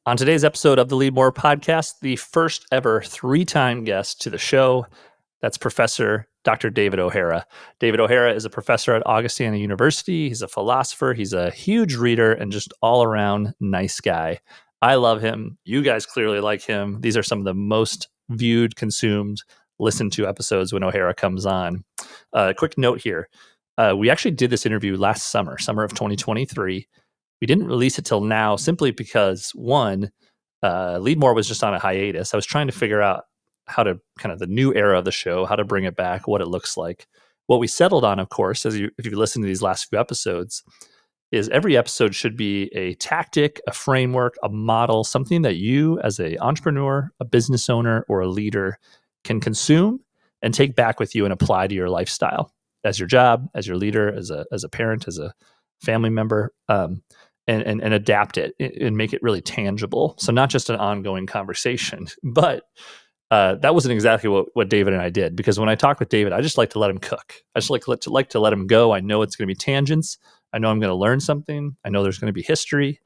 On today's episode of the Lead More podcast, the first ever three-time guest to the show, that's Professor Dr. David O'Hara. David O'Hara is a professor at Augustana University. He's a philosopher. He's a huge reader and just all-around nice guy. I love him. You guys clearly like him. These are some of the most viewed, consumed, listened to episodes when O'Hara comes on. Quick note here. We actually did this interview last summer of 2023. We didn't release it till now simply because, one, Leadmore was just on a hiatus. I was trying to figure out how to kind of the new era of the show, how to bring it back, what it looks like. What we settled on, of course, if you listen to these last few episodes, is every episode should be a tactic, a framework, a model, something that you as an entrepreneur, a business owner, or a leader can consume and take back with you and apply to your lifestyle as your job, as your leader, as a parent, as a family member. And adapt it and make it really tangible. So not just an ongoing conversation, but that wasn't exactly what David and I did, because when I talk with David, I just like to let him cook. I just like to let him go. I know it's going to be tangents. I know I'm going to learn something. I know there's going to be history,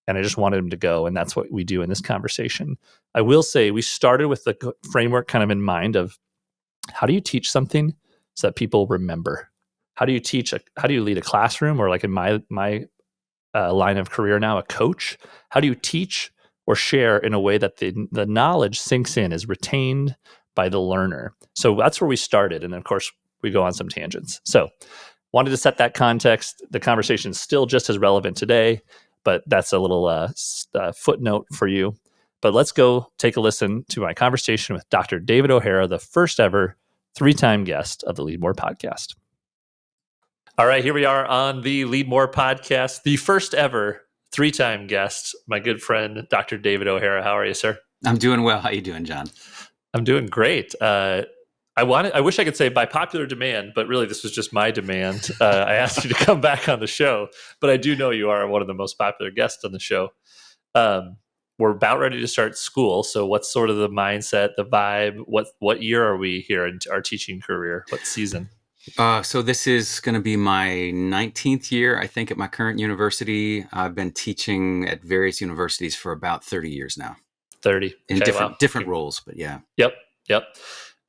and I just wanted him to go. And that's what we do in this conversation. I will say we started with the framework kind of in mind of how do you teach something so that people remember? How do you lead a classroom, or like in my line of career now, a coach? How do you teach or share in a way that the knowledge sinks in, is retained by the learner? So that's where we started. And then, of course, we go on some tangents. So wanted to set that context. The conversation is still just as relevant today, but that's a little footnote for you. But let's go take a listen to my conversation with Dr. David O'Hara, the first ever three-time guest of the Lead More podcast. All right, here we are on the Lead More podcast, the first ever three-time guest, my good friend, Dr. David O'Hara. How are you, sir? I'm doing well. How you doing, John? I'm doing great. I wish I could say by popular demand, but really this was just my demand. I asked you to come back on the show, but I do know you are one of the most popular guests on the show. We're about ready to start school. So what's sort of the mindset, the vibe? What year are we here in our teaching career? What season? So this is going to be my 19th year, I think, at my current university. I've been teaching at various universities for about 30 years now. 30. In different roles, but yeah. Yep.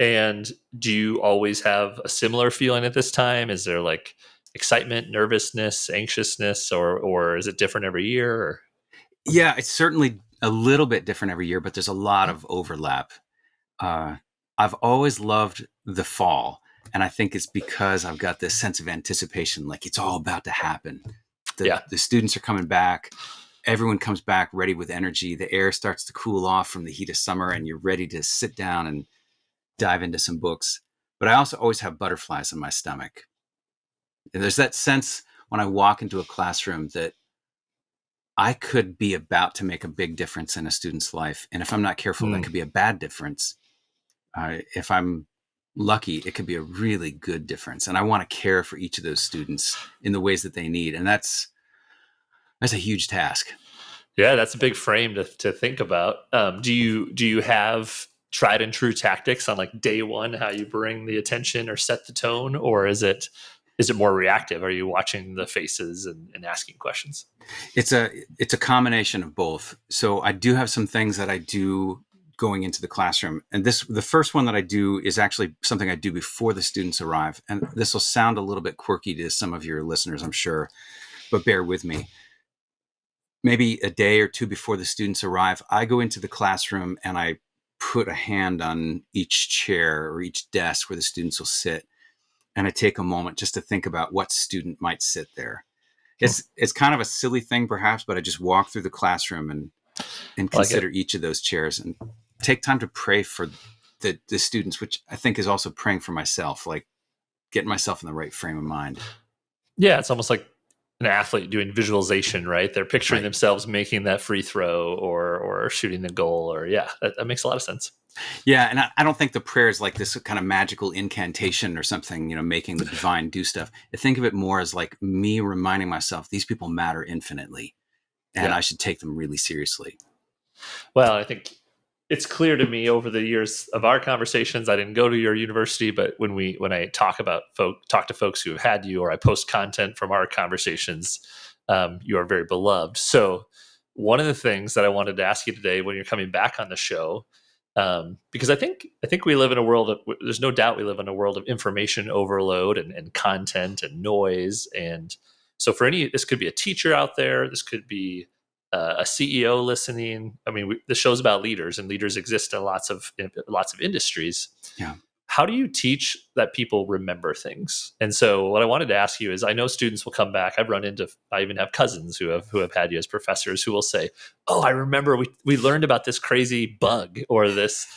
And do you always have a similar feeling at this time? Is there like excitement, nervousness, anxiousness, or is it different every year? Or? Yeah, it's certainly a little bit different every year, but there's a lot of overlap. I've always loved the fall. And I think it's because I've got this sense of anticipation, like it's all about to happen. The students are coming back. Everyone comes back ready with energy. The air starts to cool off from the heat of summer, and you're ready to sit down and dive into some books. But I also always have butterflies in my stomach. And there's that sense when I walk into a classroom that I could be about to make a big difference in a student's life. And if I'm not careful, that could be a bad difference. If I'm lucky, it could be a really good difference. And I want to care for each of those students in the ways that they need. And that's a huge task. Yeah, that's a big frame to think about. Do you have tried and true tactics on like day one, how you bring the attention or set the tone, or is it more reactive? Are you watching the faces and asking questions? It's a combination of both. So I do have some things that I do going into the classroom. And the first one that I do is actually something I do before the students arrive. And this will sound a little bit quirky to some of your listeners, I'm sure, but bear with me. Maybe a day or two before the students arrive, I go into the classroom and I put a hand on each chair or each desk where the students will sit. And I take a moment just to think about what student might sit there. It's kind of a silly thing perhaps, but I just walk through the classroom and consider each of those chairs and take time to pray for the students, which I think is also praying for myself, like getting myself in the right frame of mind. Yeah, it's almost like an athlete doing visualization, right? They're picturing themselves making that free throw or shooting the goal, or that makes a lot of sense. Yeah, and I don't think the prayer is like this kind of magical incantation or something, making the divine do stuff. I think of it more as like me reminding myself these people matter infinitely, and I should take them really seriously. Well, I think it's clear to me over the years of our conversations. I didn't go to your university, but when I talk to folks who have had you, or I post content from our conversations, you are very beloved. So one of the things that I wanted to ask you today when you're coming back on the show, because I think we live in a world of, there's no doubt we live in a world of information overload and content and noise. And so for this could be a teacher out there, this could be a CEO listening. I mean, the show's about leaders, and leaders exist in lots of industries. Yeah. How do you teach that people remember things? And so what I wanted to ask you is, I know students will come back. I even have cousins who have had you as professors who will say, "Oh, I remember we learned about this crazy bug or this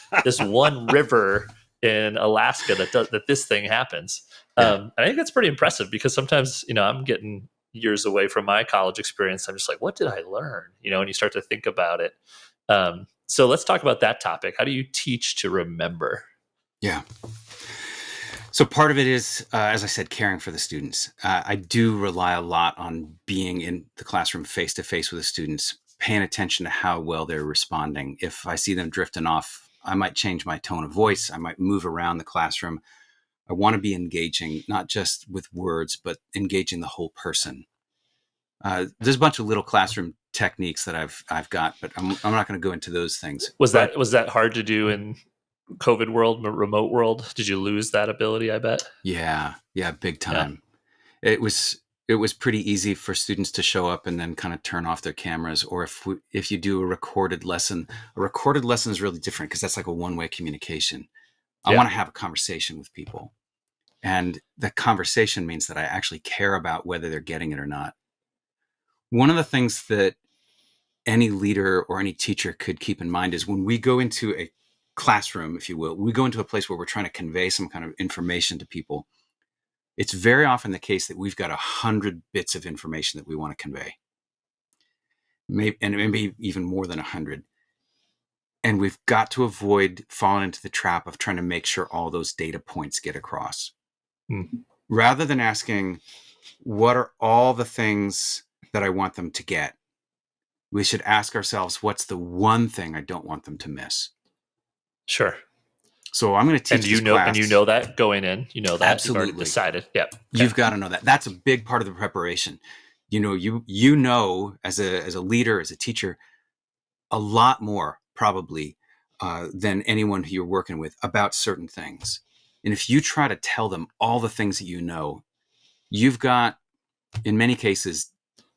one river in Alaska that this thing happens." Yeah. I think that's pretty impressive, because sometimes, I'm getting years away from my college experience. I'm just like, what did I learn? And you start to think about it. So let's talk about that topic. How do you teach to remember? Yeah. So part of it is, as I said, caring for the students. I do rely a lot on being in the classroom face to face with the students, paying attention to how well they're responding. If I see them drifting off, I might change my tone of voice. I might move around the classroom. I want to be engaging, not just with words, but engaging the whole person. There's a bunch of little classroom techniques that I've got, but I'm not going to go into those things. Was But that hard to do in COVID world, remote world? Did you lose that ability? I bet. yeah, big Yeah. time. It was pretty easy for students to show up and then kind of turn off their cameras. Or if you do a recorded lesson is really different, because that's like a one-way communication. I want to have a conversation with people, and the conversation means that I actually care about whether they're getting it or not. One of the things that any leader or any teacher could keep in mind is, when we go into a classroom, if you will, we go into a place where we're trying to convey some kind of information to people. It's very often the case that we've got 100 bits of information that we want to convey, maybe even more than 100. And we've got to avoid falling into the trap of trying to make sure all those data points get across. Rather than asking, what are all the things that I want them to get, we should ask ourselves, what's the one thing I don't want them to miss? Sure. So I'm going to teach this class. And you know that going in, that Absolutely. you've already decided. Yeah. Okay. You've got to know that. That's a big part of the preparation. You know, as a leader, as a teacher, a lot more probably than anyone who you're working with about certain things. And if you try to tell them all the things that you know, you've got, in many cases,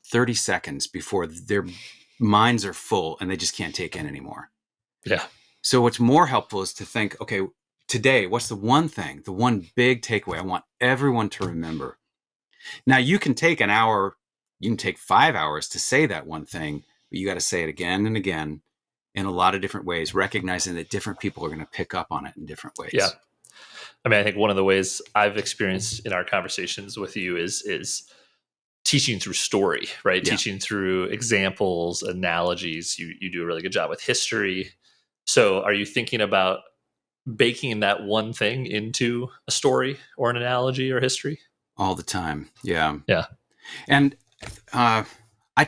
30 seconds before their minds are full and they just can't take in anymore. Yeah. So what's more helpful is to think, okay, today, what's the one thing, the one big takeaway I want everyone to remember? Now, you can take an hour, you can take 5 hours to say that one thing, but you got to say it again and again in a lot of different ways, recognizing that different people are going to pick up on it in different ways. Yeah. I mean, I think one of the ways I've experienced in our conversations with you is teaching through story, right? Yeah. Teaching through examples, analogies. You do a really good job with history. So are you thinking about baking that one thing into a story or an analogy or history? All the time. Yeah. Yeah. And I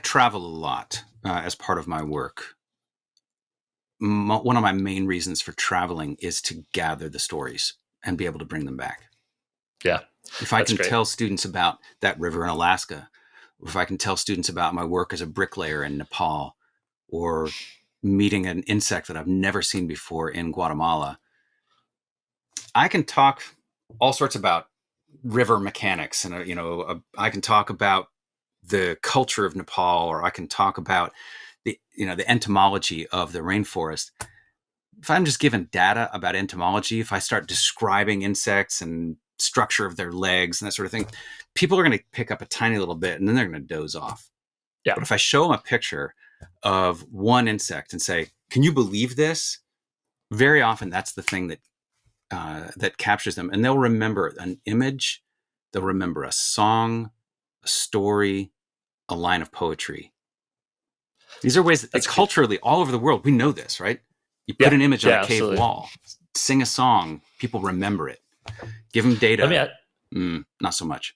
travel a lot as part of my work. One of my main reasons for traveling is to gather the stories and be able to bring them back. Yeah. If I can tell students about that river in Alaska, if I can tell students about my work as a bricklayer in Nepal, or meeting an insect that I've never seen before in Guatemala, I can talk all sorts about river mechanics, and I can talk about the culture of Nepal, or I can talk about the entomology of the rainforest. If I'm just given data about entomology, if I start describing insects and structure of their legs and that sort of thing, people are going to pick up a tiny little bit and then they're going to doze off. Yeah. But if I show them a picture of one insect and say, "Can you believe this?" Very often that's the thing that captures them, and they'll remember an image, they'll remember a song, a story, a line of poetry. These are ways that culturally all over the world, we know this, right? You put an image on a cave wall, sing a song, people remember it. Give them data. Not so much.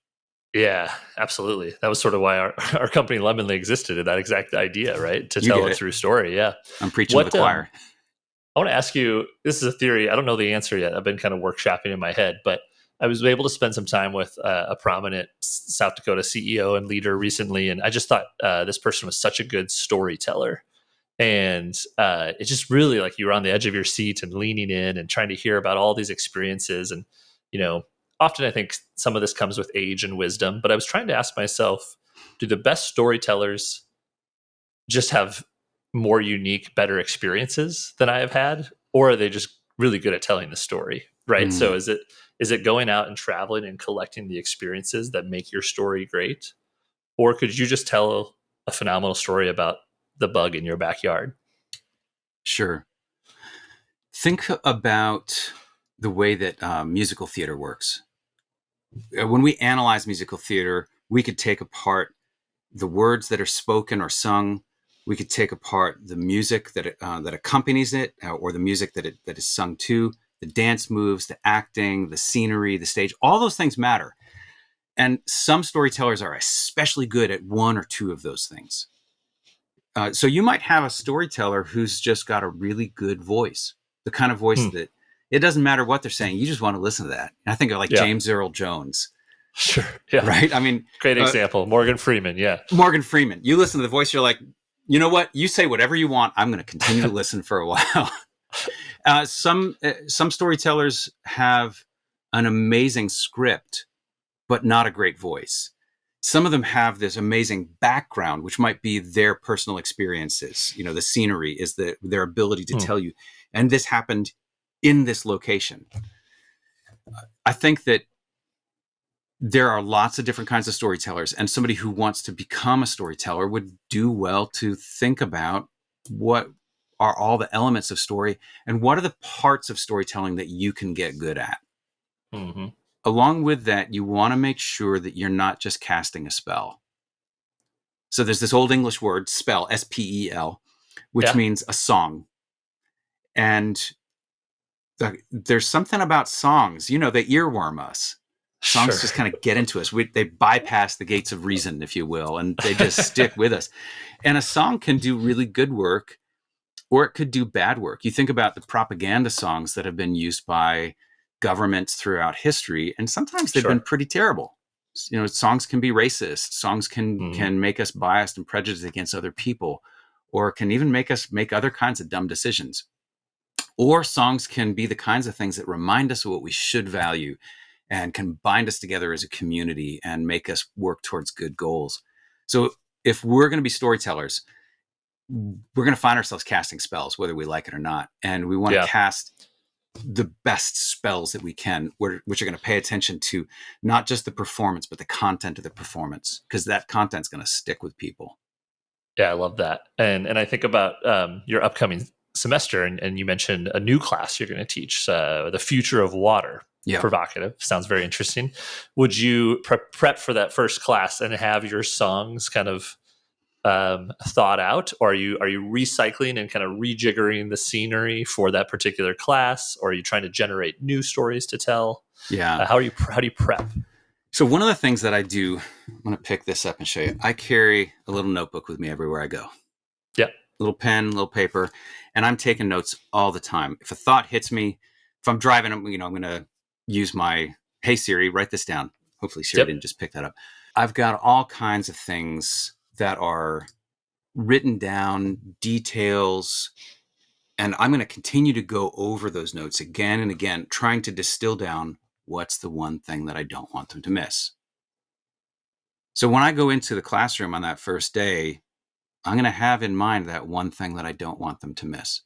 Yeah, absolutely. That was sort of why our company Lemonly existed, in that exact idea, right? To tell it through story. Yeah. I'm preaching to the choir. I want to ask you, this is a theory. I don't know the answer yet. I've been kind of workshopping in my head, but I was able to spend some time with a prominent South Dakota CEO and leader recently, and I just thought this person was such a good storyteller. And it's just really like you were on the edge of your seat and leaning in and trying to hear about all these experiences. And, you know, often I think some of this comes with age and wisdom, but I was trying to ask myself, do the best storytellers just have more unique, better experiences than I have had? Or are they just really good at telling the story? Right. So Mm, is it going out and traveling and collecting the experiences that make your story great? Or could you just tell a phenomenal story about the bug in your backyard? sure. Think about the way that musical theater works. When we analyze musical theater, we could take apart the words that are spoken or sung. We could take apart the music that accompanies it, or the music that is sung to, the dance moves, the acting, the scenery, the stage. All those things matter. And some storytellers are especially good at one or two of those things. So you might have a storyteller who's just got a really good voice, the kind of voice Hmm. that it doesn't matter what they're saying. You just want to listen to that. And I think of like Yeah, James Earl Jones, sure. Yeah. right? I mean, Great uh, example. Morgan Freeman. Yeah. Morgan Freeman. You listen to the voice, you're like, you know what? You say whatever you want. I'm going to continue to listen for a while. Some storytellers have an amazing script, but not a great voice. Some of them have this amazing background, which might be their personal experiences. You know, the scenery is their ability to Hmm. tell you, and this happened in this location. I think that there are lots of different kinds of storytellers, and somebody who wants to become a storyteller would do well to think about what are all the elements of story and what are the parts of storytelling that you can get good at. Hmm. Along with that, you want to make sure that you're not just casting a spell. So there's this old English word, spell, S-P-E-L, which Yeah. means a song. And there's something about songs, they earworm us. Songs Sure. just kind of get into us. They bypass the gates of reason, if you will, and they just stick with us. And a song can do really good work, or it could do bad work. You think about the propaganda songs that have been used by governments throughout history, and sometimes they've been Sure. pretty terrible. Songs can be racist. Songs can Hmm. can make us biased and prejudiced against other people, or can even make us make other kinds of dumb decisions. Or songs can be the kinds of things that remind us of what we should value and can bind us together as a community and make us work towards good goals. So if we're going to be storytellers, we're going to find ourselves casting spells, whether we like it or not. And we want to Yeah. cast the best spells that we can, which are going to pay attention to not just the performance, but the content of the performance, because that content's going to stick with people. Yeah. I love that. And I think about your upcoming semester, and you mentioned a new class you're going to teach, the future of water. Yeah. Provocative. Sounds very interesting. Would you prep for that first class and have your songs kind of thought out, or are you recycling and kind of rejiggering the scenery for that particular class, or are you trying to generate new stories to tell? Yeah. How do you prep? So one of the things that I do, I'm going to pick this up and show you. I carry a little notebook with me everywhere I go. Yeah. Little pen, little paper, and I'm taking notes all the time. If a thought hits me, if I'm driving, I'm going to use my, hey Siri, write this down. Hopefully Siri Yep. didn't just pick that up. I've got all kinds of things that are written down, details, and I'm going to continue to go over those notes again and again, trying to distill down what's the one thing that I don't want them to miss. So when I go into the classroom on that first day, I'm going to have in mind that one thing that I don't want them to miss.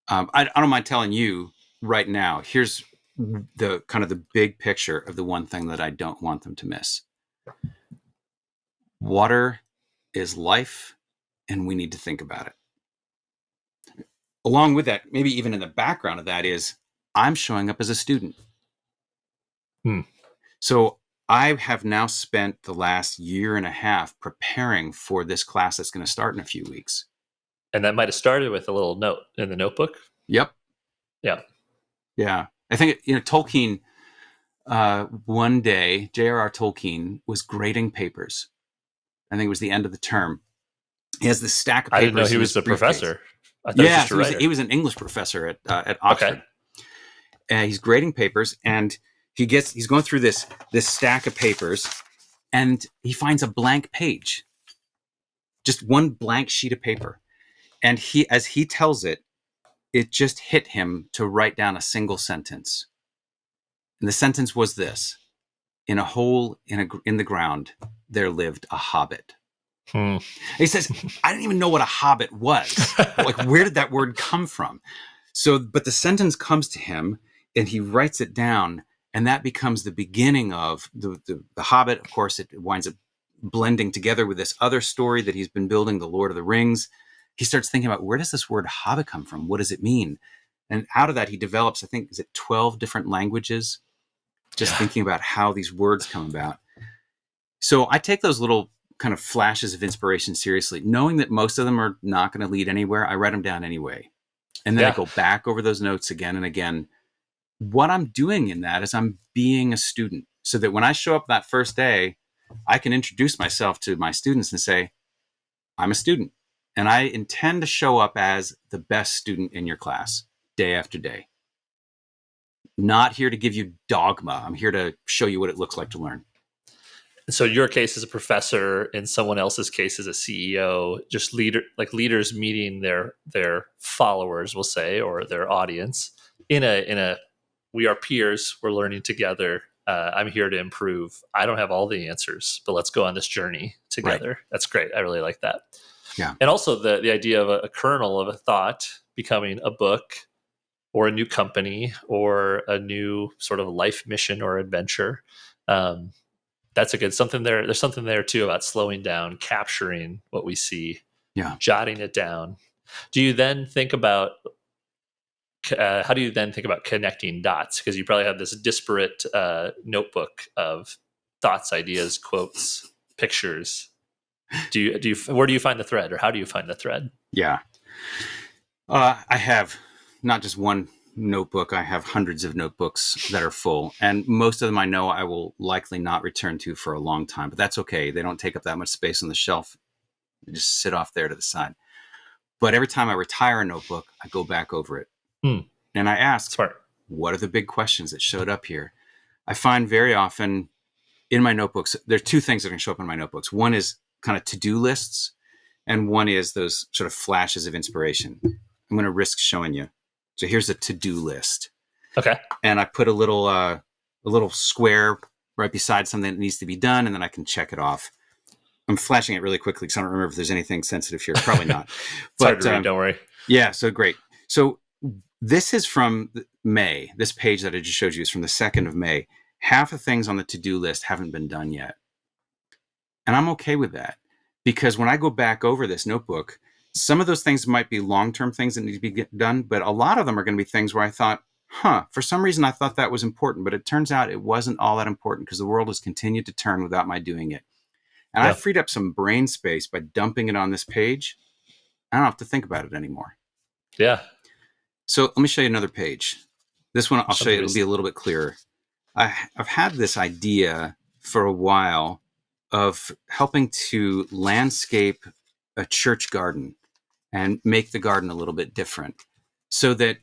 I don't mind telling you right now, here's the kind of the big picture of the one thing that I don't want them to miss. Water is life, and we need to think about it. Along with that, maybe even in the background of that is I'm showing up as a student. Hmm. So I have now spent the last year and a half preparing for this class that's going to start in a few weeks. And that might have started with a little note in the notebook. Yep. Yeah. Yeah. I think, Tolkien, one day, J.R.R. Tolkien was grading papers. I think it was the end of the term. He has this stack of I didn't know papers he in was his a briefcase. professor. I thought he was Yeah, just a so he writer. was an English professor at Okay. Oxford. he's grading papers, and he's going through this stack of papers, and he finds a blank page, just one blank sheet of paper. And as he tells it, it just hit him to write down a single sentence. And the sentence was this: in a hole in the ground, there lived a hobbit. Hmm. He says, I didn't even know what a hobbit was. Like, where did that word come from? So, but the sentence comes to him, and he writes it down, and that becomes the beginning of the Hobbit. Of course, it winds up blending together with this other story that he's been building, the Lord of the Rings. He starts thinking about, where does this word hobbit come from? What does it mean? And out of that, he develops, I think, is it 12 different languages? Just thinking about how these words come about. So I take those little kind of flashes of inspiration seriously, knowing that most of them are not going to lead anywhere. I write them down anyway. And then I go back over those notes again and again. What I'm doing in that is I'm being a student, so that when I show up that first day, I can introduce myself to my students and say, I'm a student, and I intend to show up as the best student in your class day after day. Not here to give you dogma. I'm here to show you what it looks like to learn. So your case is a professor, in someone else's case is a CEO, just leaders meeting their followers, we'll say, or their audience in a we are peers, we're learning together. I'm here to improve. I don't have all the answers, but let's go on this journey together. Right. That's great. I really like that. Yeah. And also the idea of a kernel of a thought becoming a book or a new company or a new sort of life mission or adventure. That's a good something there. There's something there too about slowing down, capturing what we see, jotting it down. Do you then think about how do you then think about connecting dots? Because you probably have this disparate notebook of thoughts, ideas, quotes, pictures. Where do you find the thread, or how do you find the thread? Yeah, I have not just one notebook. I have hundreds of notebooks that are full, and most of them I know I will likely not return to for a long time, but that's okay. They don't take up that much space on the shelf. They just sit off there to the side. But every time I retire a notebook, I go back over it. And I ask, Smart. What are the big questions that showed up here? I find very often in my notebooks, there are two things that can show up in my notebooks. One is kind of to-do lists, and one is those sort of flashes of inspiration. I'm going to risk showing you. So here's a to-do list. Okay. And I put a little square right beside something that needs to be done, and then I can check it off. I'm flashing it really quickly because I don't remember if there's anything sensitive here. Probably not. It's hard to read, don't worry. Yeah, so great. So this is from May. This page that I just showed you is from the 2nd of May. Half the things on the to-do list haven't been done yet. And I'm okay with that, because when I go back over this notebook, some of those things might be long-term things that need to be done, but a lot of them are going to be things where I thought, for some reason I thought that was important, but it turns out it wasn't all that important because the world has continued to turn without my doing it. And I freed up some brain space by dumping it on this page. I don't have to think about it anymore. Yeah. So let me show you another page. This one I'll show you, it'll be a little bit clearer. I've had this idea for a while of helping to landscape a church garden and make the garden a little bit different, so that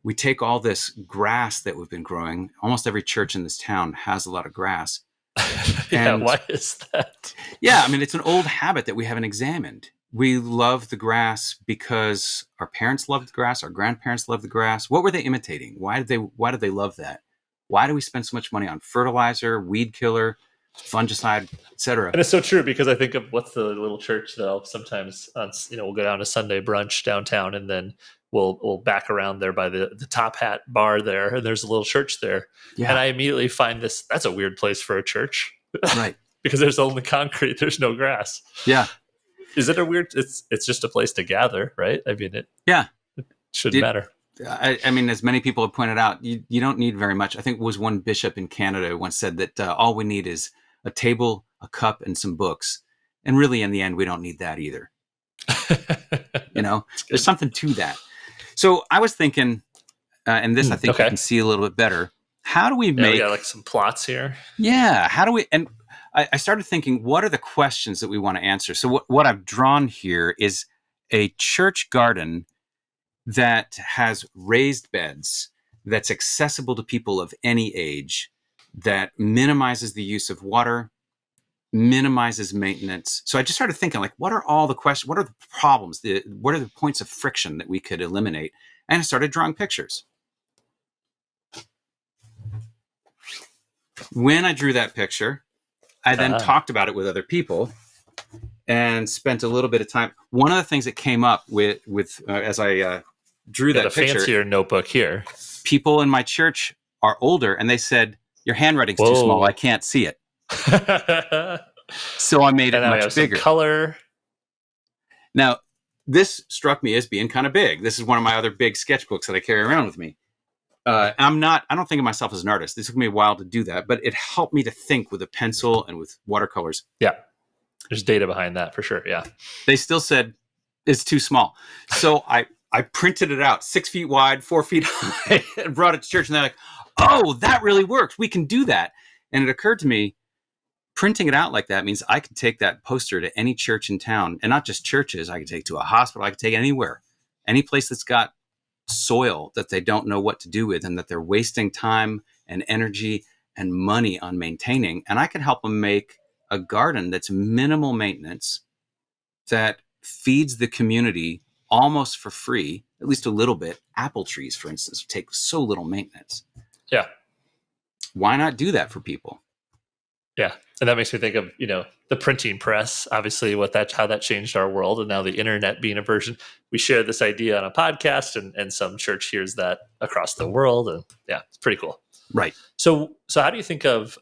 we take all this grass that we've been growing. Almost every church in this town has a lot of grass. Yeah, why is that? Yeah, I mean, it's an old habit that we haven't examined. We love the grass because our parents loved the grass, our grandparents loved the grass. What were they imitating? Why did they love that? Why do we spend so much money on fertilizer, weed killer, fungicide, etc.? And it's so true, because I think of what's the little church though. Sometimes we'll go down to Sunday brunch downtown, and then we'll back around there by the Top Hat bar there, and there's a little church there. Yeah. And I immediately find that's a weird place for a church. Right. Because there's only concrete, there's no grass. Yeah. Is it a weird, it's just a place to gather, right? I mean, it shouldn't matter. I mean, as many people have pointed out, you don't need very much. I think it was one bishop in Canada once said that all we need is a table, a cup, and some books. And really, in the end, we don't need that either. There's something to that. So I was thinking, and this I think you can see a little bit better. How do we make... we got like some plots here. Yeah. How do we... And I started thinking, what are the questions that we want to answer? So what I've drawn here is a church garden that has raised beds that's accessible to people of any age, that minimizes the use of water, minimizes maintenance. So I just started thinking, like, what are all the questions? What are the problems? What are the points of friction that we could eliminate? And I started drawing pictures. When I drew that picture, I then talked about it with other people and spent a little bit of time. One of the things that came up with as I drew that the picture, fancier notebook here. People in my church are older, and they said, "Your handwriting's too small. I can't see it." So I made it and now I much have some bigger. color. Now, this struck me as being kind of big. This is one of my other big sketchbooks that I carry around with me. I don't think of myself as an artist. This took me a while to do that, but it helped me to think with a pencil and with watercolors. Yeah. There's data behind that for sure. Yeah. They still said it's too small. So I printed it out 6 feet wide, 4 feet high, and brought it to church. And they're like, "Oh, that really works. We can do that." And it occurred to me, printing it out like that means I could take that poster to any church in town, and not just churches. I could take it to a hospital. I could take it anywhere, any place that's got soil that they don't know what to do with and that they're wasting time and energy and money on maintaining. And I could help them make a garden that's minimal maintenance, that feeds the community almost for free, at least a little bit. Apple trees, for instance, take so little maintenance. Yeah. Why not do that for people? Yeah. And that makes me think of, the printing press, obviously how that changed our world. And now the internet being a version, we share this idea on a podcast and some church hears that across the world. And yeah, it's pretty cool. Right. So how do you think of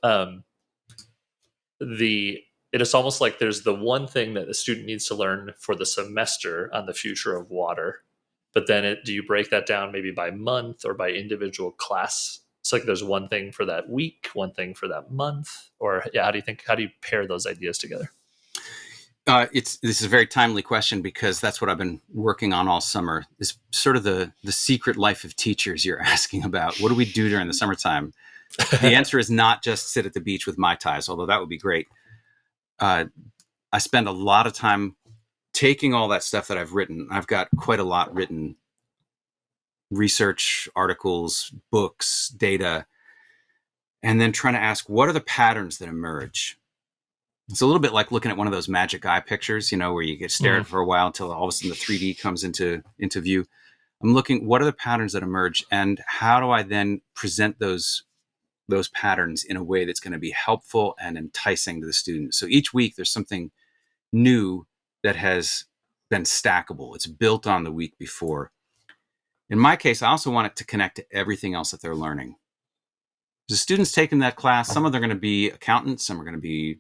it is almost like there's the one thing that the student needs to learn for the semester on the future of water, but then do you break that down maybe by month or by individual class? It's like there's one thing for that week, one thing for that month, or how do you pair those ideas together? This is a very timely question, because that's what I've been working on all summer. Is sort of the secret life of teachers you're asking about. What do we do during the summertime? The answer is not just sit at the beach with Mai Tais, although that would be great. I spend a lot of time taking all that stuff that I've written. I've got quite a lot written: research articles, books, data, and then trying to ask, what are the patterns that emerge? It's a little bit like looking at one of those magic eye pictures, where you get stared for a while until all of a sudden the 3D comes into view. I'm looking, what are the patterns that emerge, and how do I then present those patterns in a way that's going to be helpful and enticing to the students? So each week there's something new that has been stackable. It's built on the week before. In my case, I also want it to connect to everything else that they're learning. The students taking that class, some of them are going to be accountants, some are going to be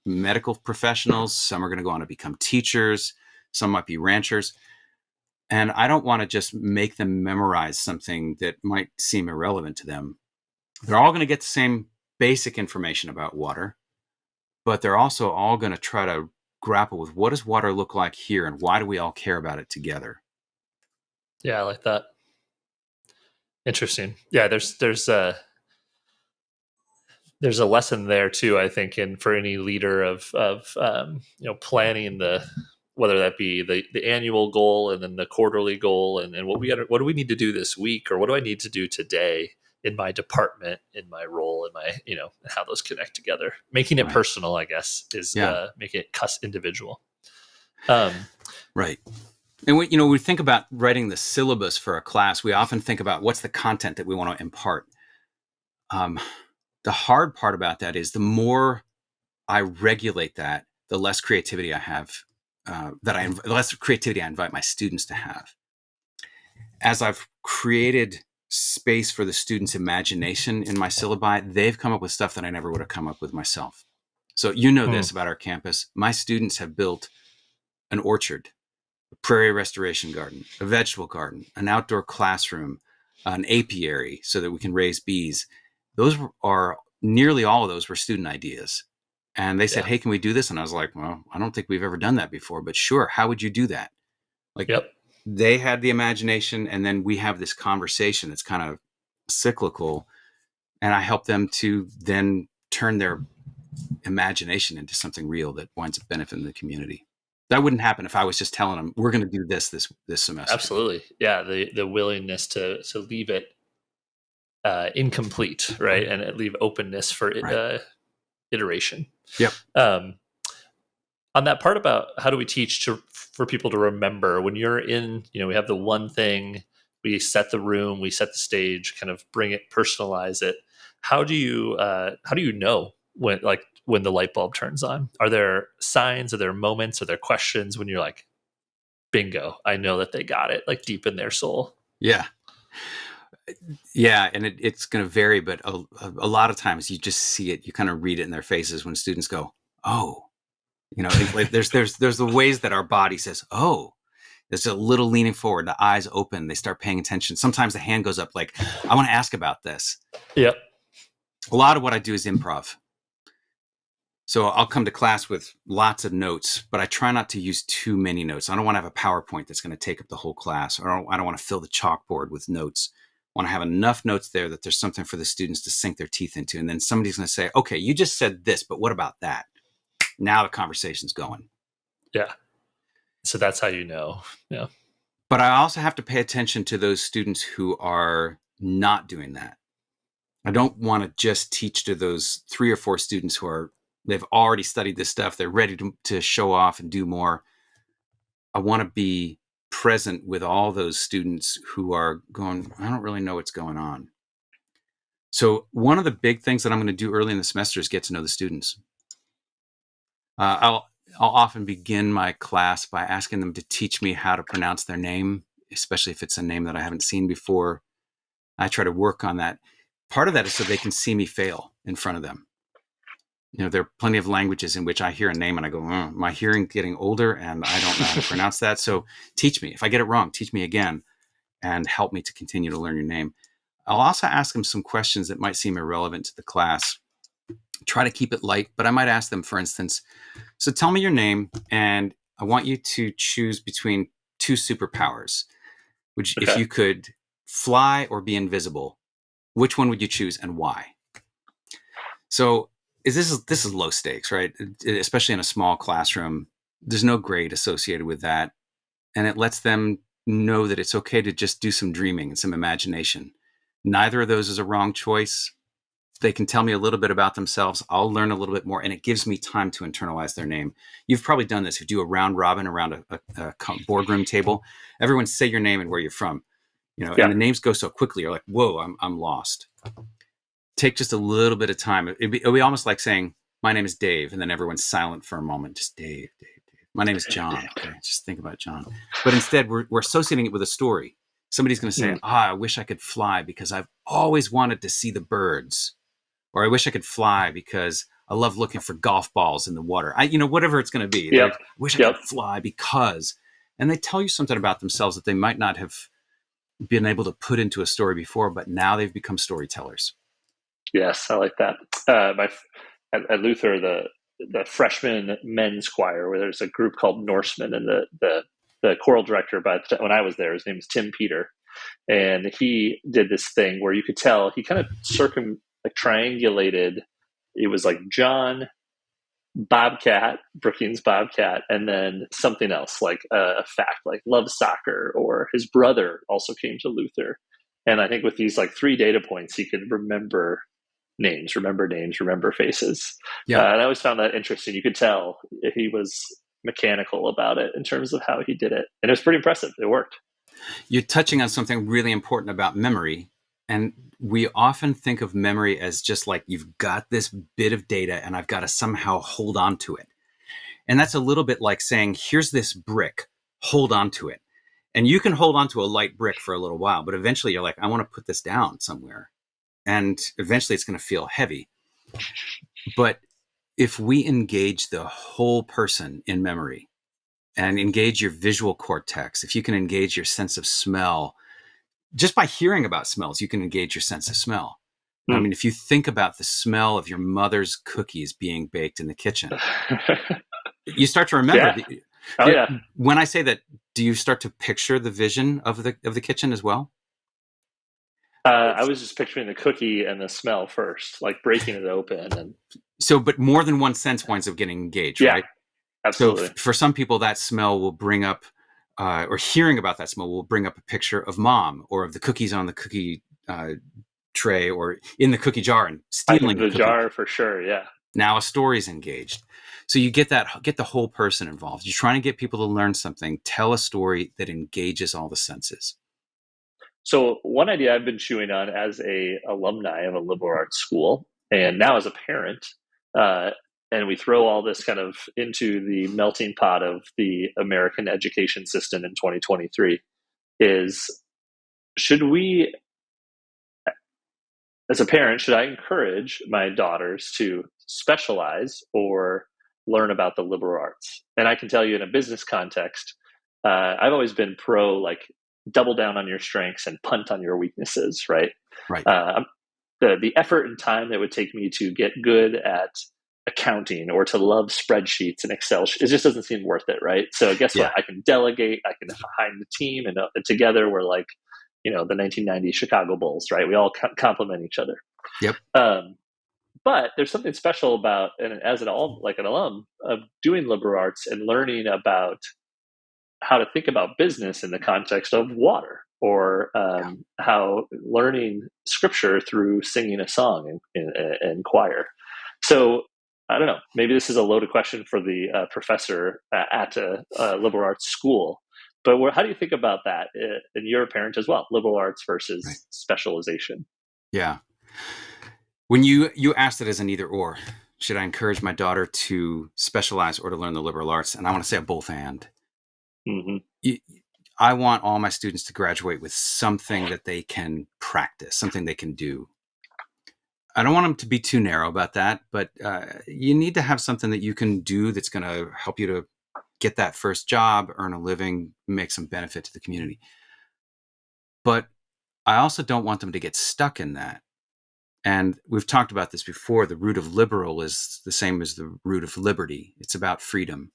medical professionals, some are going to go on to become teachers, some might be ranchers. And I don't want to just make them memorize something that might seem irrelevant to them. They're all going to get the same basic information about water, but they're also all going to try to grapple with, what does water look like here, and why do we all care about it together? Yeah, I like that. Interesting. Yeah, there's a lesson there too, I think, in for any leader of planning whether that be the annual goal and then the quarterly goal, and what do we need to do this week, or what do I need to do today in my department, in my role, in my and how those connect together. Making it personal, I guess, is making it individual. Right. And we think about writing the syllabus for a class, we often think about what's the content that we want to impart. The hard part about that is the more I regulate that, the less creativity I have, the less creativity I invite my students to have. As I've created space for the students' imagination in my syllabi, they've come up with stuff that I never would have come up with myself. So this about our campus. My students have built an orchard, a prairie restoration garden, a vegetable garden, an outdoor classroom, an apiary so that we can raise bees. Those are nearly all of those were student ideas. And they said, "Hey, can we do this?" And I was like, "Well, I don't think we've ever done that before, but sure. How would you do that?" They had the imagination, and then we have this conversation that's kind of cyclical, and I help them to then turn their imagination into something real that winds up benefiting the community. That wouldn't happen if I was just telling them, we're going to do this semester. Absolutely. Yeah. The willingness to leave it incomplete, right? And leave openness for Right. iteration. Yep. On that part about how do we teach for people to remember when you're in, we have the one thing, we set the room, we set the stage, kind of bring it, personalize it. How do you know when the light bulb turns on? Are there signs? Are there moments? Are there questions when you're like, bingo, I know that they got it, like deep in their soul? Yeah. Yeah. And it's going to vary, but a lot of times you just see it, you kind of read it in their faces when students go, oh, like there's the ways that our body says, oh, there's a little leaning forward, the eyes open, they start paying attention. Sometimes the hand goes up like, I want to ask about this. Yep. A lot of what I do is improv. So I'll come to class with lots of notes, but I try not to use too many notes. I don't want to have a PowerPoint that's going to take up the whole class, or I don't want to fill the chalkboard with notes. I want to have enough notes there that there's something for the students to sink their teeth into. And then somebody's going to say, okay, you just said this, but what about that? Now the conversation's going. Yeah. So that's how you know. Yeah. But I also have to pay attention to those students who are not doing that. I don't want to just teach to those 3 or 4 students they've already studied this stuff. They're ready to show off and do more. I want to be present with all those students who are going, I don't really know what's going on. So one of the big things that I'm going to do early in the semester is get to know the students. I'll often begin my class by asking them to teach me how to pronounce their name, especially if it's a name that I haven't seen before. I try to work on that. Part of that is so they can see me fail in front of them. There are plenty of languages in which I hear a name and I go, my hearing getting older and I don't know how to pronounce that. So teach me. If I get it wrong, teach me again and help me to continue to learn your name. I'll also ask them some questions that might seem irrelevant to the class. Try to keep it light, but I might ask them, for instance, so tell me your name and I want you to choose between 2 superpowers. If you could fly or be invisible, which one would you choose and why? So this is low stakes, right? Especially in a small classroom, there's no grade associated with that. And it lets them know that it's okay to just do some dreaming and some imagination. Neither of those is a wrong choice. They can tell me a little bit about themselves. I'll learn a little bit more, and it gives me time to internalize their name. You've probably done this. If you do a round robin around a boardroom table, everyone say your name and where you're from. And the names go so quickly. You're like, whoa, I'm lost. Take just a little bit of time. It'd be almost like saying, my name is Dave, and then everyone's silent for a moment. Just Dave. My name is John. Okay, just think about John. But instead, we're associating it with a story. Somebody's going to say, I wish I could fly because I've always wanted to see the birds. Or I wish I could fly because I love looking for golf balls in the water. Whatever it's going to be. Yep. I wish I could fly because, and they tell you something about themselves that they might not have been able to put into a story before, but now they've become storytellers. Yes, I like that. At Luther, the freshman men's choir, where there's a group called Norsemen, and the choral director, when I was there, his name is Tim Peter, and he did this thing where you could tell he kind of triangulated. It was like John, Bobcat, Brookings Bobcat, and then something else like a fact like loves soccer, or his brother also came to Luther. And I think with these like 3 data points, he could remember names, remember faces. Yeah. And I always found that interesting. You could tell he was mechanical about it in terms of how he did it. And it was pretty impressive. It worked. You're touching on something really important about memory. And we often think of memory as just like, you've got this bit of data and I've got to somehow hold on to it. And that's a little bit like saying, here's this brick, hold on to it. And you can hold on to a light brick for a little while, but eventually you're like, I want to put this down somewhere. And eventually it's going to feel heavy. But if we engage the whole person in memory and engage your visual cortex, if you can engage your sense of smell, just by hearing about smells, you can engage your sense of smell. I mean, if you think about the smell of your mother's cookies being baked in the kitchen, you start to remember. Yeah. When I say that, do you start to picture the vision of the kitchen as well? I was just picturing the cookie and the smell first, like breaking it open. But more than one sense winds up getting engaged, right? Absolutely. So for some people, that smell will bring up, or hearing about that smell will bring up a picture of mom or of the cookies on the cookie tray or in the cookie jar and In stealing a the cookie. jar for sure. Yeah. Now a story's engaged. So you get the whole person involved. You're trying to get people to learn something. Tell a story that engages all the senses. So one idea I've been chewing on as a alumni of a liberal arts school, and now as a parent, uh, and we throw all this kind of into the melting pot of the American education system in 2023, is should we, as a parent, should I encourage my daughters to specialize or learn about the liberal arts? And I can tell you in a business context, I've always been pro like double down on your strengths and punt on your weaknesses, right? Right. The effort and time that would take me to get good at accounting or to love spreadsheets and Excel, it just doesn't seem worth it, right? So guess what? Yeah. I can delegate, I can find the team, and together we're like, the 1990 Chicago Bulls, right? We all complement each other. Yep. But there's something special about, and as an alum of doing liberal arts and learning about how to think about business in the context of water, or how learning scripture through singing a song in choir. So I don't know, maybe this is a loaded question for the professor at a liberal arts school, but how do you think about that? And you're a parent as well, liberal arts versus Right. specialization. Yeah. When you asked it as an either or, should I encourage my daughter to specialize or to learn the liberal arts? And I want to say a both and. Mm-hmm. I want all my students to graduate with something that they can practice, something they can do. I don't want them to be too narrow about that, but you need to have something that you can do that's going to help you to get that first job, earn a living, make some benefit to the community. But I also don't want them to get stuck in that. And we've talked about this before. The root of liberal is the same as the root of liberty. It's about freedom.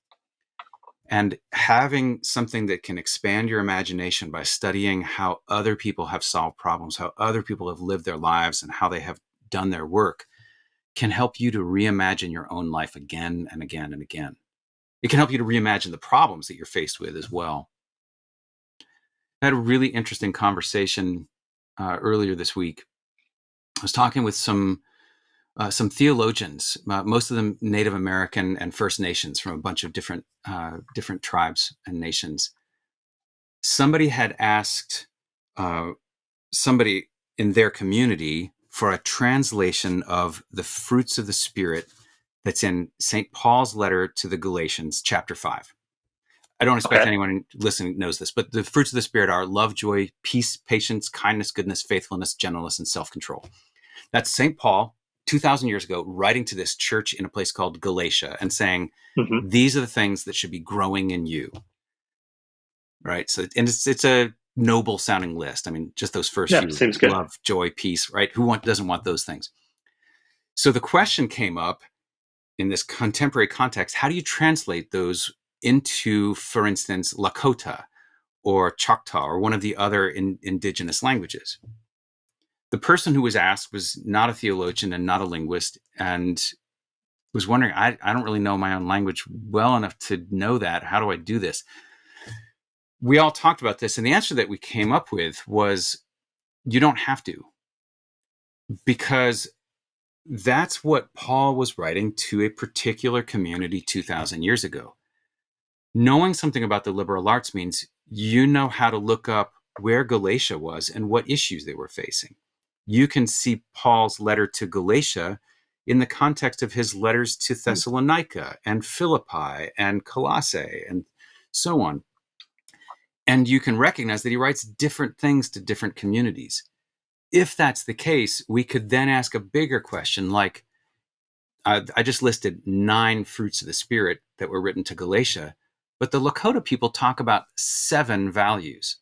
And having something that can expand your imagination by studying how other people have solved problems, how other people have lived their lives, and how they have done their work can help you to reimagine your own life again and again and again. It can help you to reimagine the problems that you're faced with as well. I had a really interesting conversation earlier this week. I was talking with some theologians, most of them Native American and First Nations from a bunch of different tribes and nations. Somebody had asked somebody in their community for a translation of the fruits of the Spirit that's in St. Paul's letter to the Galatians, chapter 5. I don't expect anyone listening knows this, but the fruits of the Spirit are love, joy, peace, patience, kindness, goodness, faithfulness, gentleness, and self-control. That's St. Paul, 2,000 years ago, writing to this church in a place called Galatia and saying, these are the things that should be growing in you. Right? So, and it's a noble sounding list. I mean, just those first few, seems good. Love, joy, peace, right? Who doesn't want those things? So the question came up in this contemporary context, how do you translate those into, for instance, Lakota or Choctaw or one of the other indigenous languages? The person who was asked was not a theologian and not a linguist, and was wondering, I don't really know my own language well enough to know that. How do I do this? We all talked about this, and the answer that we came up with was, you don't have to. Because that's what Paul was writing to a particular community 2,000 years ago. Knowing something about the liberal arts means you know how to look up where Galatia was and what issues they were facing. You can see Paul's letter to Galatia in the context of his letters to Thessalonica and Philippi and Colossae and so on. And you can recognize that he writes different things to different communities. If that's the case, we could then ask a bigger question, like, I just listed 9 fruits of the Spirit that were written to Galatia, but the Lakota people talk about 7 values.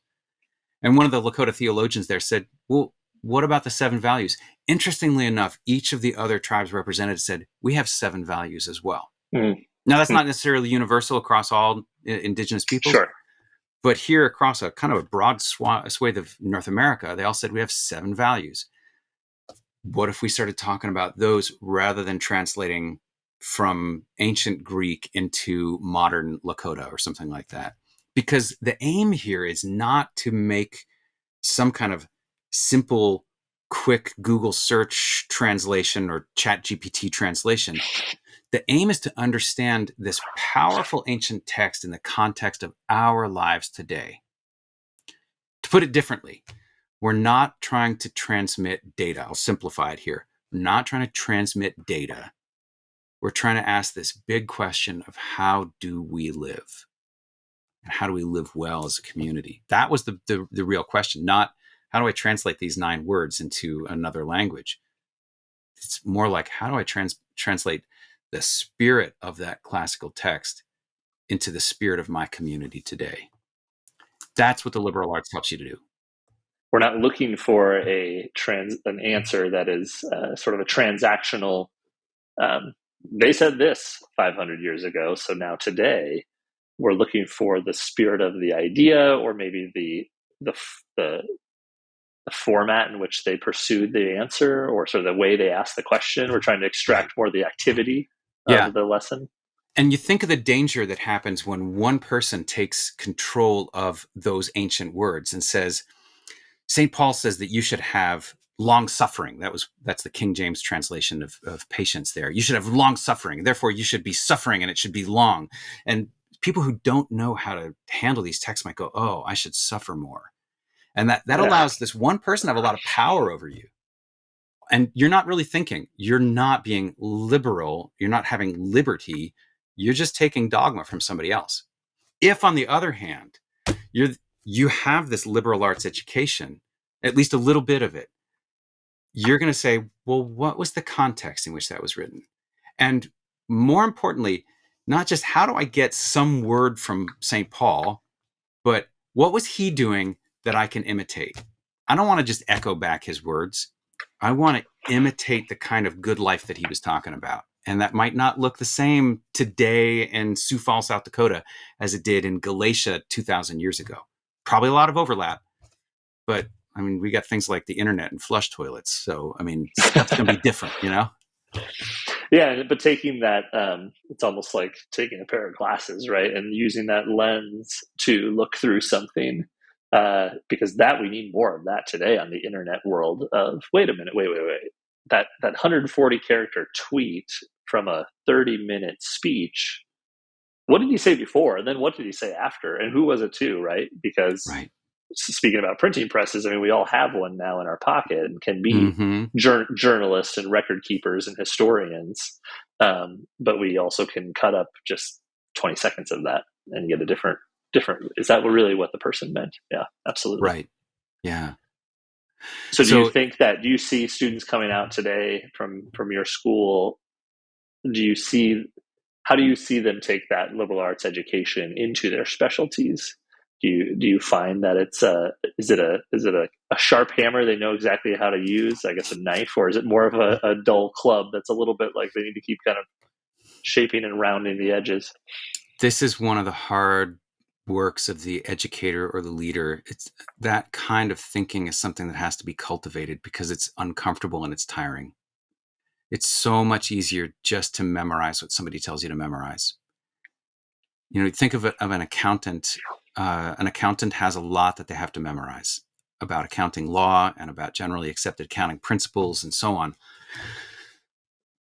And one of the Lakota theologians there said, well, what about the 7 values? Interestingly enough, each of the other tribes represented said, we have 7 values as well. Now, that's not necessarily universal across all indigenous peoples. Sure. But here across a kind of a broad swathe of North America, they all said we have 7 values. What if we started talking about those rather than translating from ancient Greek into modern Lakota or something like that? Because the aim here is not to make some kind of simple quick Google search translation or Chat GPT translation. The aim is to understand this powerful ancient text in the context of our lives today. To put it differently, we're not trying to transmit data. I'll simplify it here. We're not trying to transmit data. We're trying to ask this big question of how do we live? And how do we live well as a community? That was the real question, not how do I translate these 9 words into another language? It's more like, how do I translate the spirit of that classical text into the spirit of my community today? That's what the liberal arts helps you to do. We're not looking for an answer that is sort of a transactional. They said this 500 years ago, so now today we're looking for the spirit of the idea, or maybe the format in which they pursued the answer, or sort of the way they asked the question. We're trying to extract more of the activity Yeah. of the lesson. And you think of the danger that happens when one person takes control of those ancient words and says, St. Paul says that you should have long suffering. That's the King James translation of patience there. You should have long suffering. Therefore, you should be suffering and it should be long. And people who don't know how to handle these texts might go, oh, I should suffer more. And that allows this one person to have a lot of power over you. And you're not really thinking. You're not being liberal. You're not having liberty. You're just taking dogma from somebody else. If, on the other hand, you have this liberal arts education, at least a little bit of it, you're going to say, well, what was the context in which that was written? And more importantly, not just how do I get some word from St. Paul, but what was he doing that I can imitate? I don't want to just echo back his words. I want to imitate the kind of good life that he was talking about. And that might not look the same today in Sioux Falls, South Dakota, as it did in Galatia 2,000 years ago. Probably a lot of overlap, but I mean, we got things like the internet and flush toilets. So, I mean, stuff's going to be different, you know? Yeah, but taking that, it's almost like taking a pair of glasses, right? And using that lens to look through something, because that we need more of that today on the internet world of, wait a minute, wait. That 140 character tweet from a 30-minute speech, what did he say before? And then what did he say after? And who was it to, right? Because Right. speaking about printing presses, I mean, we all have one now in our pocket and can be Mm-hmm. journalists and record keepers and historians. But we also can cut up just 20 seconds of that and get a different, is that really what the person meant? Yeah, absolutely. Right. Yeah. So do you think that, do you see students coming out today from your school? How do you see them take that liberal arts education into their specialties? Do you find that it's is it a sharp hammer they know exactly how to use, I guess a knife, or is it more of a dull club that's a little bit like they need to keep kind of shaping and rounding the edges? This is one of the hard works of the educator or the leader. It's that kind of thinking is something that has to be cultivated because it's uncomfortable and it's tiring. It's so much easier just to memorize what somebody tells you to memorize. You know, think of an accountant. An accountant has a lot that they have to memorize about accounting law and about generally accepted accounting principles and so on.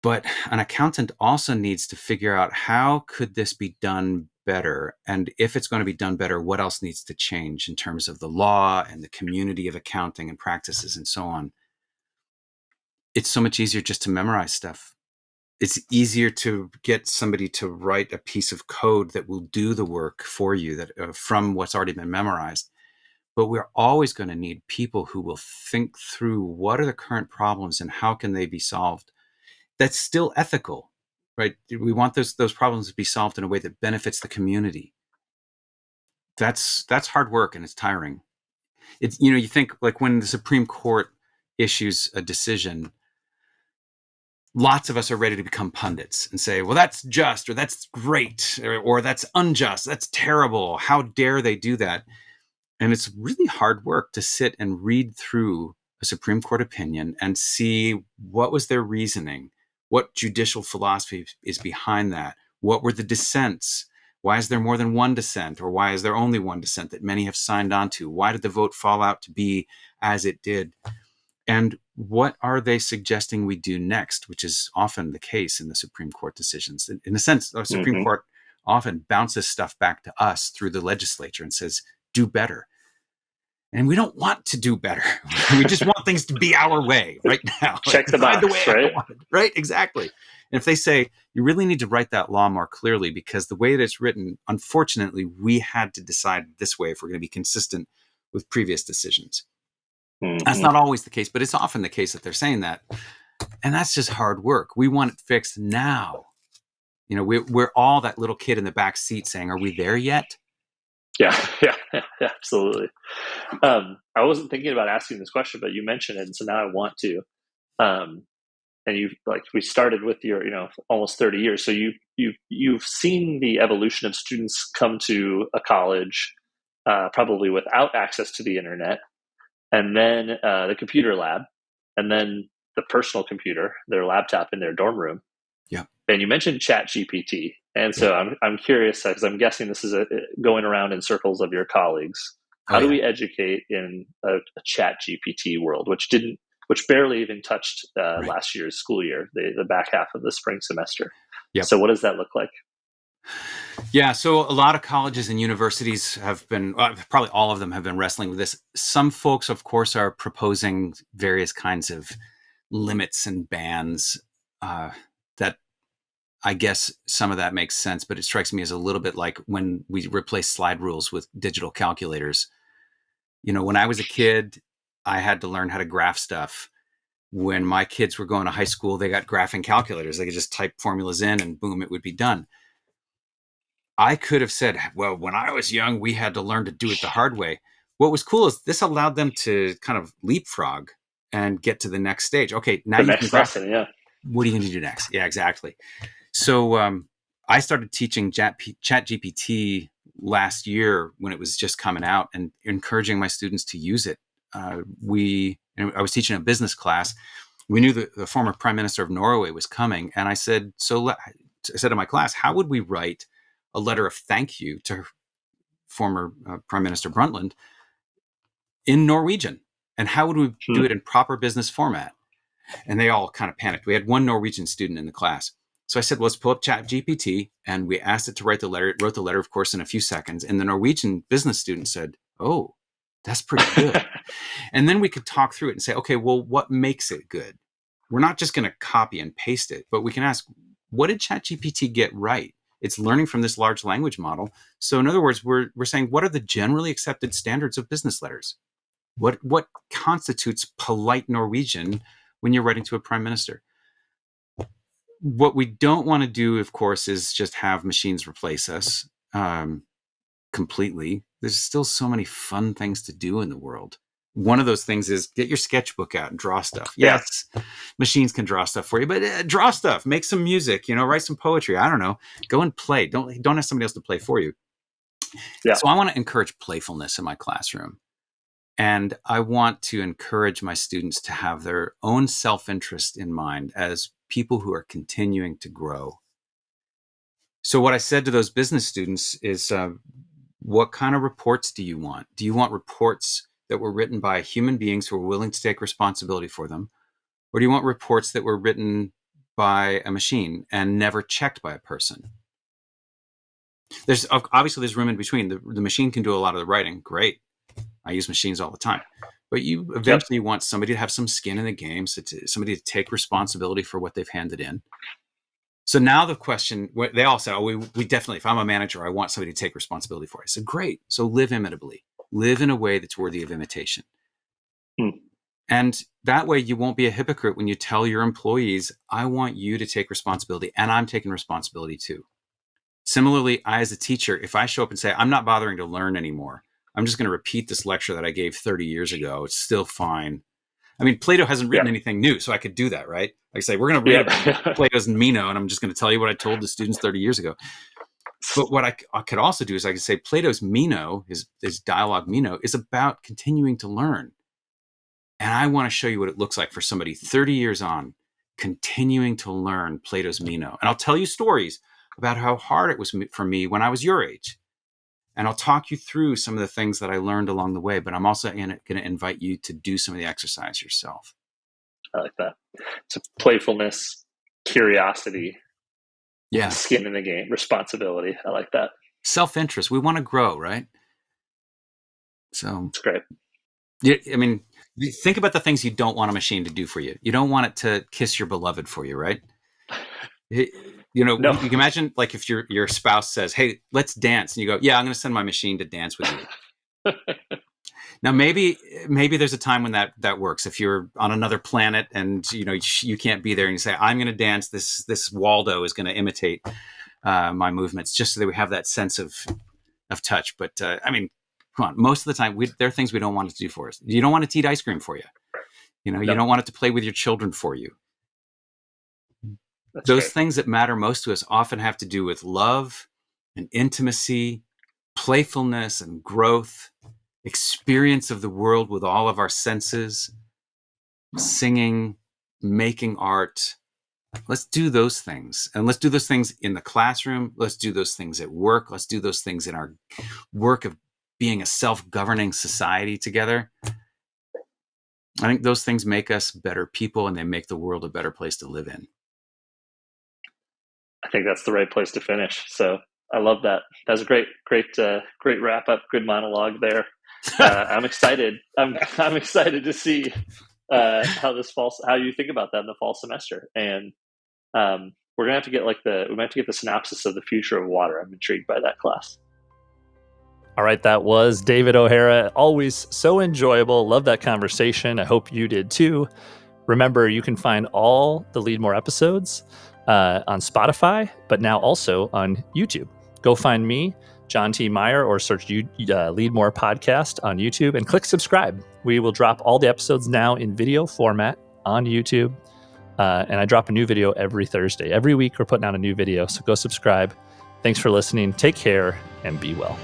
But an accountant also needs to figure out how could this be done better? And if it's going to be done better, what else needs to change in terms of the law and the community of accounting and practices and so on? It's so much easier just to memorize stuff. It's easier to get somebody to write a piece of code that will do the work for you that from what's already been memorized. But we're always going to need people who will think through what are the current problems and how can they be solved. That's still ethical, right? We want those problems to be solved in a way that benefits the community. That's hard work and it's tiring. It's, you know, you think like when the Supreme Court issues a decision, lots of us are ready to become pundits and say, well, that's just, or that's great, or that's unjust, that's terrible. How dare they do that? And it's really hard work to sit and read through a Supreme Court opinion and see what was their reasoning, what judicial philosophy is behind that, what were the dissents, why is there more than one dissent, or why is there only one dissent that many have signed on to, why did the vote fall out to be as it did? And what are they suggesting we do next, which is often the case in the Supreme Court decisions. In a sense, the Supreme Mm-hmm. Court often bounces stuff back to us through the legislature and says, do better. And we don't want to do better. We just want things to be our way right now. Check the Decide the box, way right? I want it. Right? Exactly. And if they say, you really need to write that law more clearly because the way that it's written, unfortunately, we had to decide this way if we're going to be consistent with previous decisions. That's Mm-hmm. not always the case, but it's often the case that they're saying that. And that's just hard work. We want it fixed now. You know, we're all that little kid in the back seat saying, are we there yet? Yeah, yeah, absolutely. I wasn't thinking about asking this question, but you mentioned it, and so now I want to. And we started with your, almost 30 years. So you've seen the evolution of students come to a college, probably without access to the internet, and then the computer lab, and then the personal computer, their laptop in their dorm room. Yeah. And you mentioned Chat GPT, and so I'm curious because I'm guessing this is going around in circles of your colleagues. How do we educate in a Chat GPT world, which barely even touched Right. last year's school year, the back half of the spring semester? Yep. So what does that look like? Yeah, so a lot of colleges and universities have been, probably all of them have been wrestling with this. Some folks, of course, are proposing various kinds of limits and bans that I guess some of that makes sense, but it strikes me as a little bit like when we replace slide rules with digital calculators. You know, when I was a kid, I had to learn how to graph stuff. When my kids were going to high school, they got graphing calculators. They could just type formulas in and boom, it would be done. I could have said, well, when I was young, we had to learn to do it the hard way. What was cool is this allowed them to kind of leapfrog and get to the next stage. Okay, now The you can next graph. lesson, yeah. What are you going to do next? Yeah, exactly. So I started teaching ChatGPT last year when it was just coming out and encouraging my students to use it. I was teaching a business class. We knew the former prime minister of Norway was coming. And I said, I said to my class, how would we write a letter of thank you to former Prime Minister Brundtland in Norwegian? And how would we do it in proper business format? And they all kind of panicked. We had one Norwegian student in the class. So I said, let's pull up ChatGPT. And we asked it to write the letter. It wrote the letter, of course, in a few seconds. And the Norwegian business student said, oh, that's pretty good. And then we could talk through it and say, okay, well, what makes it good? We're not just going to copy and paste it, but we can ask, what did ChatGPT get right? It's learning from this large language model. So in other words, we're saying, what are the generally accepted standards of business letters? What constitutes polite Norwegian when you're writing to a prime minister? What we don't want to do, of course, is just have machines replace us completely. There's still so many fun things to do in the world. One of those things is get your sketchbook out and draw stuff. Yeah. Yes, machines can draw stuff for you, but draw stuff, make some music, write some poetry. I don't know. Go and play. Don't have somebody else to play for you. Yeah. So I want to encourage playfulness in my classroom. And I want to encourage my students to have their own self-interest in mind as people who are continuing to grow. So what I said to those business students is, what kind of reports do you want? Do you want reports that were written by human beings who are willing to take responsibility for them? Or do you want reports that were written by a machine and never checked by a person? There's room in between. The machine can do a lot of the writing. Great. I use machines all the time. But you eventually want somebody to have some skin in the game, somebody to take responsibility for what they've handed in. So now the question, they all said, we definitely, if I'm a manager, I want somebody to take responsibility for it. I said, great. So live imitably. Live in a way that's worthy of imitation. And that way you won't be a hypocrite when you tell your employees, I want you to take responsibility and I'm taking responsibility too. Similarly, I, as a teacher, if I show up and say, I'm not bothering to learn anymore, I'm just going to repeat this lecture that I gave 30 years ago. It's still fine. I mean, Plato hasn't written anything new, so I could do that, right? I say, we're going to read about Plato's Meno, and I'm just going to tell you what I told the students 30 years ago. But what I could also do is I could say Plato's Meno, his dialogue Meno, is about continuing to learn. And I want to show you what it looks like for somebody 30 years on, continuing to learn Plato's Meno. And I'll tell you stories about how hard it was for me when I was your age. And I'll talk you through some of the things that I learned along the way, but I'm also going to invite you to do some of the exercise yourself. I like that. So playfulness, curiosity, Yeah. skin in the game, responsibility. I like that. Self-interest. We want to grow, right? So It's great. I mean, think about the things you don't want a machine to do for you. You don't want it to kiss your beloved for you, right? No. You can imagine like if your spouse says, "Hey, let's dance," and you go, "Yeah, I'm going to send my machine to dance with you." Now, maybe there's a time when that works. If you're on another planet and you can't be there, and you say, "I'm going to dance. This Waldo is going to imitate my movements," just so that we have that sense of touch. But I mean, come on. Most of the time, there are things we don't want it to do for us. You don't want it to eat ice cream for you. You don't want it to play with your children for you. That's Those great. things that matter most to us often have to do with love and intimacy, playfulness and growth, experience of the world with all of our senses, singing, making art. Let's do those things. And let's do those things in the classroom. Let's do those things at work. Let's do those things in our work of being a self-governing society together. I think those things make us better people, and they make the world a better place to live in. I think that's the right place to finish. So I love that. That's a great wrap up. Good monologue there. I'm excited. I'm excited to see how you think about that in the fall semester. And we're gonna have to get the synopsis of the future of water. I'm intrigued by that class. All right, that was David O'Hara. Always so enjoyable. Love that conversation. I hope you did too. Remember, you can find all the Lead More episodes on Spotify, but now also on YouTube. Go find me, John T. Meyer, or search Lead More Podcast on YouTube and click subscribe. We will drop all the episodes now in video format on YouTube. And I drop a new video every Thursday. Every week, we're putting out a new video, so go subscribe. Thanks for listening. Take care and be well.